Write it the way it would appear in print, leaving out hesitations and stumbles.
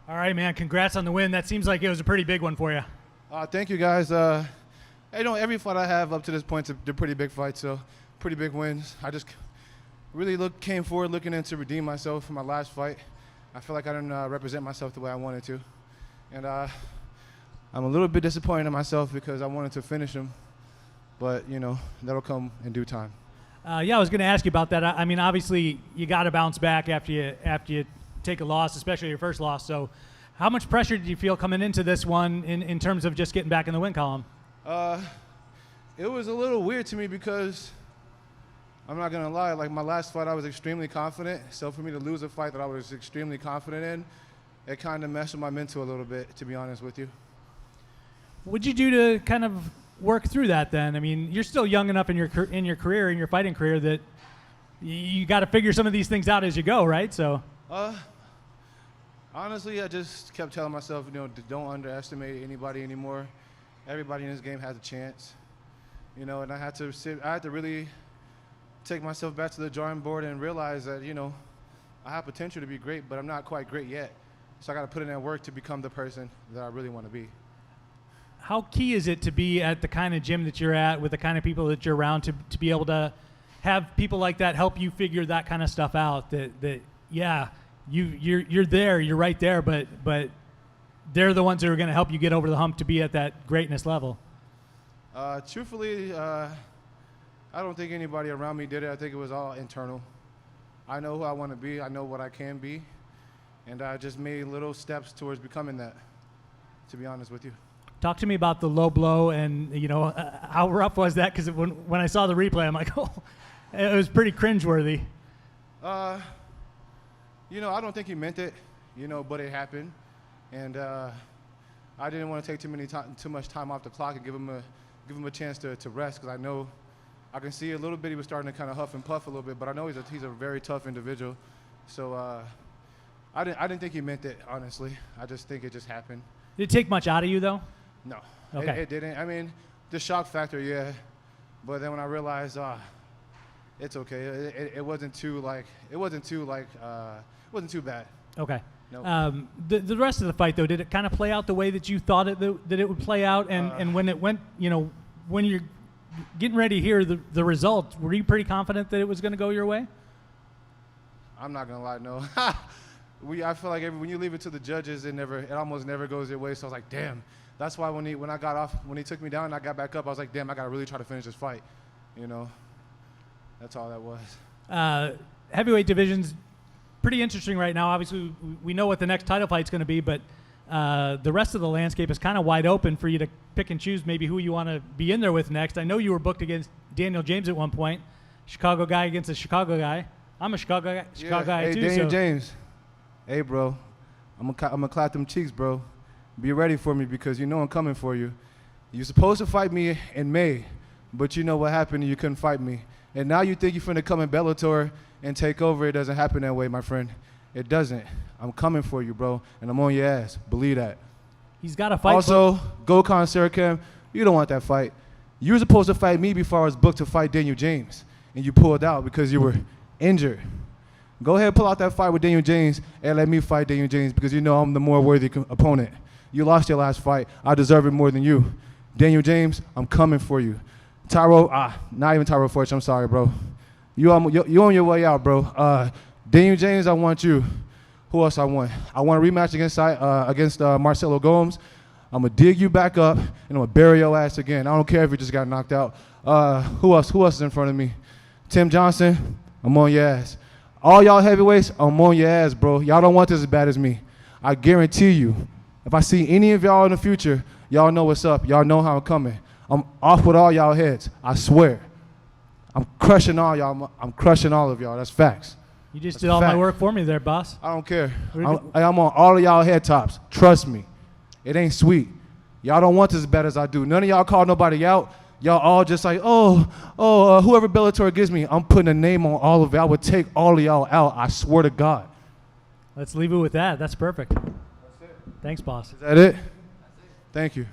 All right, man. Congrats on the win. That seems like it was a pretty big one for you. Thank you, guys. Every fight I have up to this point, they're pretty big fights, so pretty big wins. I just really came forward looking in to redeem myself from my last fight. I feel like I didn't represent myself the way I wanted to. And I'm a little bit disappointed in myself because I wanted to finish him. But, that'll come in due time. Yeah, I was going to ask you about that. I mean, obviously, you got to bounce back after you take a loss, especially your first loss. So how much pressure did you feel coming into this one in terms of just getting back in the win column? It was a little weird to me because I'm not going to lie, like my last fight I was extremely confident. So for me to lose a fight that I was extremely confident in, it kind of messed with my mental a little bit, to be honest with you. What'd you do to kind of work through that then? I mean, you're still young enough in your career, in your fighting career, that you got to figure some of these things out as you go, right? So honestly, I just kept telling myself, don't underestimate anybody anymore. Everybody in this game has a chance, and I had to really take myself back to the drawing board and realize that, I have potential to be great, but I'm not quite great yet. So I got to put in that work to become the person that I really want to be. How key is it to be at the kind of gym that you're at with the kind of people that you're around to be able to have people like that help you figure that kind of stuff out? You're there, you're right there, but they're the ones that are going to help you get over the hump to be at that greatness level. Truthfully, I don't think anybody around me did it. I think it was all internal. I know who I want to be. I know what I can be. And I just made little steps towards becoming that, to be honest with you. Talk to me about the low blow and, how rough was that? Because when I saw the replay, I'm like, oh, it was pretty cringeworthy. I don't think he meant it, but it happened. And I didn't want to take too much time off the clock and give him a chance to rest, because I can see a little bit he was starting to kind of huff and puff a little bit, but I know he's a very tough individual. So I didn't think he meant it, honestly. I just think it just happened. Did it take much out of you, though? No, okay. It didn't. I mean, the shock factor, yeah. But then when I realized, it's okay. It wasn't too bad. Okay. Nope. The rest of the fight, though, did it kind of play out the way that you thought that it would play out? And when it went, when you're getting ready to hear the result, were you pretty confident that it was going to go your way? I'm not gonna lie, no. I feel like when you leave it to the judges, it almost never goes their way. So I was like, damn. That's why when he took me down and I got back up, I was like, damn, I gotta really try to finish this fight. That's all that was. Heavyweight division's pretty interesting right now. Obviously, we know what the next title fight's going to be, but the rest of the landscape is kind of wide open for you to pick and choose maybe who you want to be in there with next. I know you were booked against Daniel James at one point, Chicago guy against a Chicago guy. I'm a Chicago guy too. Hey, Daniel James. Hey, bro. I'm gonna clap them cheeks, bro. Be ready for me because I'm coming for you. You're supposed to fight me in May, but you know what happened and you couldn't fight me. And now you think you're finna come in Bellator and take over. It doesn't happen that way, my friend. It doesn't. I'm coming for you, bro, and I'm on your ass. Believe that. He's got to fight. Also, Gokhan Sarkam, you don't want that fight. You were supposed to fight me before I was booked to fight Daniel James, and you pulled out because you were injured. Go ahead and pull out that fight with Daniel James and let me fight Daniel James because I'm the more worthy opponent. You lost your last fight. I deserve it more than you. Daniel James, I'm coming for you. Not even Tyro Fortune, I'm sorry, bro. You on your way out, bro. Daniel James, I want you. Who else I want? I want a rematch against Marcelo Gomes. I'm going to dig you back up, and I'm going to bury your ass again. I don't care if you just got knocked out. Who else is in front of me? Tim Johnson, I'm on your ass. All y'all heavyweights, I'm on your ass, bro. Y'all don't want this as bad as me. I guarantee you, if I see any of y'all in the future, y'all know what's up. Y'all know how I'm coming. I'm off with all y'all heads. I swear. I'm crushing all y'all. I'm crushing all of y'all. That's facts. You just did all my work for me there, boss. I don't care. I'm on all of y'all head tops. Trust me. It ain't sweet. Y'all don't want this as bad as I do. None of y'all call nobody out. Y'all all just like, whoever Bellator gives me, I'm putting a name on all of it. I would take all of y'all out. I swear to God. Let's leave it with that. That's perfect. That's it. Thanks, boss. Is that it? That's it. Thank you.